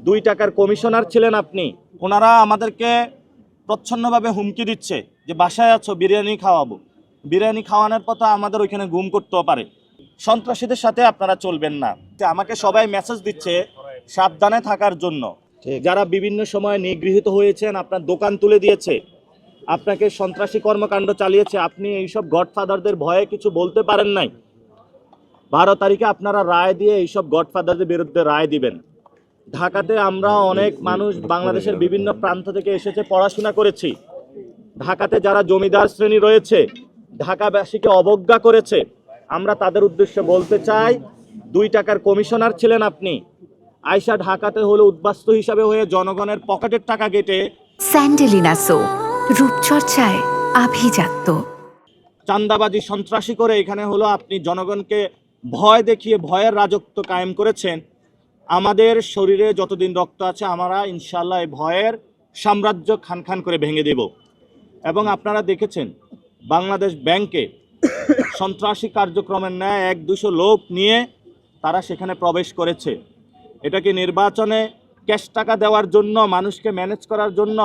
2 টাকার কমিশনার ছিলেন আপনি। ওনারা আমাদেরকে প্রচ্ছন্নভাবে হুমকি দিচ্ছে যে বাসায় আছো, বিরিয়ানি খাওয়াবো। বিরিয়ানি খাওয়ানোর পথে আমাদের ওইখানে গুম করতেও পারে। সন্ত্রাসীদের সাথে আপনারা চলবেন না। আমাকে সবাই মেসেজ দিচ্ছে সাবধানে থাকার জন্য। যারা বিভিন্ন সময় নিগৃহীত হয়েছেন, আপনার দোকান তুলে দিয়েছে, আপনাকে সন্ত্রাসী কর্মকাণ্ড চালিয়েছে, আপনি এইসব গডফাদারদের ভয়ে কিছু বলতে পারেন নাই। 12 তারিখে আপনারা রায় দিয়ে এইসব গডফাদারদের বিরুদ্ধে রায় দিবেন। ঢাকাতে আমরা অনেক মানুষ বাংলাদেশের বিভিন্ন প্রান্ত থেকে এসেছে, পড়াশোনা করেছি। ঢাকাতে যারা জমিদার শ্রেণী রয়েছে, ঢাকাবাসীকে অবজ্ঞা করেছে, আমরা তাদের উদ্দেশ্যে বলতে চাই 2 টাকার কমিশনার ছিলেন আপনি। আয়শা ঢাকাতে হলো উদ্বাস্তু হিসাবে হয়ে জনগণের পকেটের টাকা কেটে স্যান্ডেলিনা সো রূপচর্চায় আভিজাত্য চাঁদাবাজি সন্ত্রাসী করে এখানে হলো আপনি জনগণকে ভয় দেখিয়ে ভয়ের রাজত্ব কায়েম করেছেন। আমাদের শরীরে যতদিন রক্ত আছে আমরা ইনশাল্লাহ এই ভয়ের সাম্রাজ্য খান খান করে ভেঙে দেব। এবং আপনারা দেখেছেন বাংলাদেশ ব্যাংকে সন্ত্রাসী কার্যক্রমের ন্যায় 1-200 লোক নিয়ে তারা সেখানে প্রবেশ করেছে। এটা কি নির্বাচনে ক্যাশ টাকা দেওয়ার জন্য, মানুষকে ম্যানেজ করার জন্য,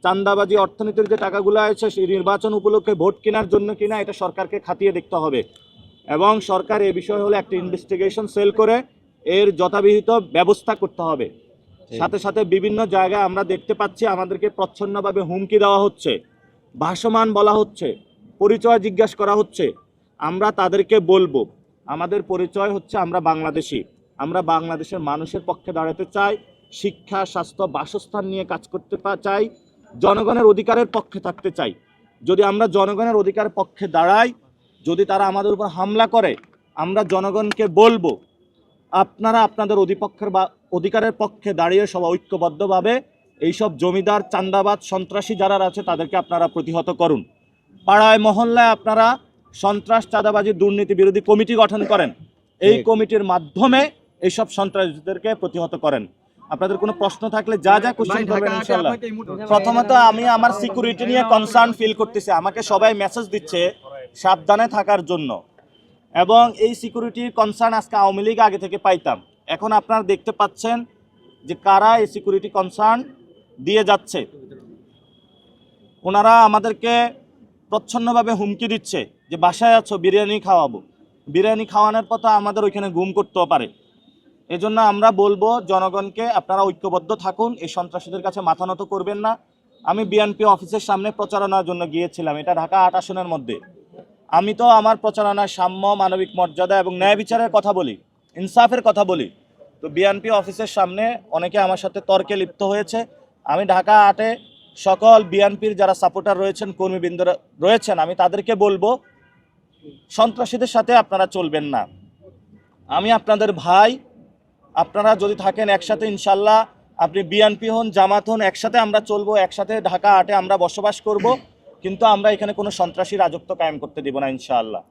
চাঁদাবাজি অর্থনীতির যে টাকাগুলো আছে সেই নির্বাচন উপলক্ষে ভোট কেনার জন্য কিনা, এটা সরকারকে খাতিয়ে দেখতে হবে। এবং সরকার এ বিষয়ে হলো একটা ইনভেস্টিগেশন সেল করে এর যথাবিহিত ব্যবস্থা করতে হবে। সাথে সাথে বিভিন্ন জায়গায় আমরা দেখতে পাচ্ছি আমাদেরকে প্রচ্ছন্নভাবে হুমকি দেওয়া হচ্ছে, ভাসমান বলা হচ্ছে, পরিচয় জিজ্ঞাসা করা হচ্ছে। আমরা তাদেরকে বলবো আমাদের পরিচয় হচ্ছে আমরা বাংলাদেশি, আমরা বাংলাদেশের মানুষের পক্ষে দাঁড়াতে চাই, শিক্ষা, স্বাস্থ্য, বাসস্থান নিয়ে কাজ করতে চাই, জনগণের অধিকারের পক্ষে থাকতে চাই। যদি আমরা জনগণের অধিকারের পক্ষে দাঁড়াই, যদি তারা আমাদের উপর হামলা করে, আমরা জনগণকে বলবো আপনারা আপনাদের অধিকারের পক্ষে দাঁড়িয়ে সবাই ঐক্যবদ্ধভাবে এইসব জমিদার, চাঁদাবাজ, সন্ত্রাসী যারা আছে তাদেরকে আপনারা প্রতিহত করুন। পাড়ায় মহল্লায় আপনারা সন্ত্রাস, চাঁদাবাজি, দুর্নীতি বিরোধী কমিটি গঠন করেন, এই কমিটির মাধ্যমে এইসব সন্ত্রাসীদেরকে প্রতিহত করেন। আপনাদের কোনো প্রশ্ন থাকলে যা কোশ্চেন করবেন ইনশাআল্লাহ। প্রথমত আমি আমার সিকিউরিটি নিয়ে কনসার্ন ফিল করতেছি, আমাকে সবাই মেসেজ দিচ্ছে সাবধানে থাকার জন্য। এবং এই সিকিউরিটির কনসার্ন আজকে আওয়ামী লীগ আগে থেকে পাইতাম, এখন আপনারা দেখতে পাচ্ছেন যে কারা এই সিকিউরিটি কনসার্ন দিয়ে যাচ্ছে। ওনারা আমাদেরকে প্রচ্ছন্নভাবে হুমকি দিচ্ছে যে বাসায় আছো, বিরিয়ানি খাওয়াবো। বিরিয়ানি খাওয়ানোর পথে আমাদের ওইখানে গুম করতেও পারে। এজন্য আমরা বলবো জনগণকে আপনারা ঐক্যবদ্ধ থাকুন, এই সন্ত্রাসীদের কাছে মাথা নত করবেন না। আমি বিএনপি অফিসের সামনে প্রচারণার জন্য গিয়েছিলাম, এটা ঢাকা 8 আসনের মধ্যে। আমি তো আমার প্রচারণায় সাম্য, মানবিক মর্যাদা এবং ন্যায় বিচারের কথা বলি, ইনসাফের কথা বলি। তো বিএনপি অফিসের সামনে অনেকে আমার সাথে তর্কে লিপ্ত হয়েছে। আমি ঢাকা 8-এ সকল বিএনপির যারা সাপোর্টার রয়েছেন, কর্মীবৃন্দ রয়েছেন, আমি তাদেরকে বলবো সন্ত্রাসীদের সাথে আপনারা চলবেন না। আমি আপনাদের ভাই, আপনারা যদি থাকেন একসাথে ইনশাল্লাহ, আপনি বিএনপি হন, জামাত হন, একসাথে আমরা চলবো, একসাথে ঢাকা 8-এ আমরা বসবাস করব। কিন্তু আমরা এখানে কোনো সন্ত্রাসী রাজত্ব কায়েম করতে দিব না ইনশাআল্লাহ।